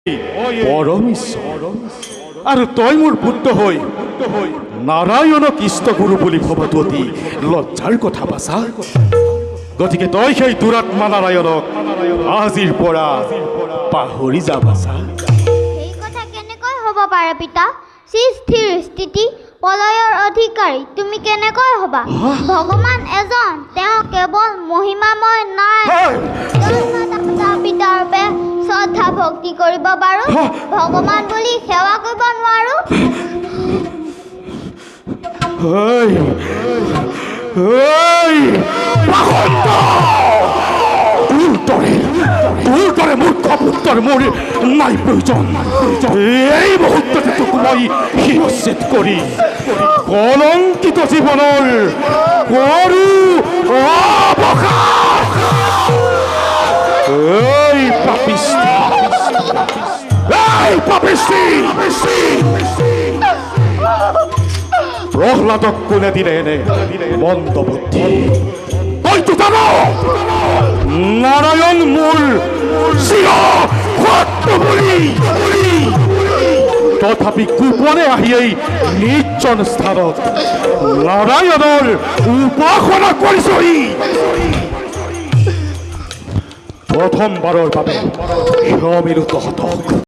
পৰমেশ্বৰ আৰু তই মোৰ পুত্ৰ হৈ নাৰায়ণক ইষ্টগুৰু বুলি ভবাটো অতি লজ্জাৰ কথা বাছা। গতিকে তই সেই দুৰাত্মা নাৰায়ণক আজিৰ পৰা পাহৰি যা বাছা। সেই কথা কেনেকৈ হ'ব পাৰে পিতা? সৃষ্টিৰ স্থিতি প্ৰলয়ৰ অধিকাৰী তুমি কেনেকৈ হ'বা? ভগৱান এজন, তেওঁ কেৱল মহিমাময় নাই। পিতাৰ বাবে শ্ৰদ্ধা ভক্তি কৰিব পাৰো, ভগৱান বুলি সেৱা কৰিব নোৱাৰো। তোৰ দৰে মূৰ্খ পুত্ৰৰ মোৰ নাই প্ৰয়োজন। এই মুহূৰ্ততে তোক মই শিৰচ্ছেদ কৰি কলংকিত জীৱনৰ কৰো অৱসান। এই পাপিষ্টি, এই পাপিষ্টি, প্ৰহ্লাদক কোনে দিলে এনে মন্দ বুদ্ধি? তইতো জানো নাৰায়ণ মোৰ চিৰ শত্ৰু বুলি। তথাপি গোপনে আহি এই নিৰ্জন স্থানত নাৰায়ণৰ উপাসনা কৰিছহি। প্ৰথমবাৰৰ বাবে ক্ষমিৰো তহঁতক।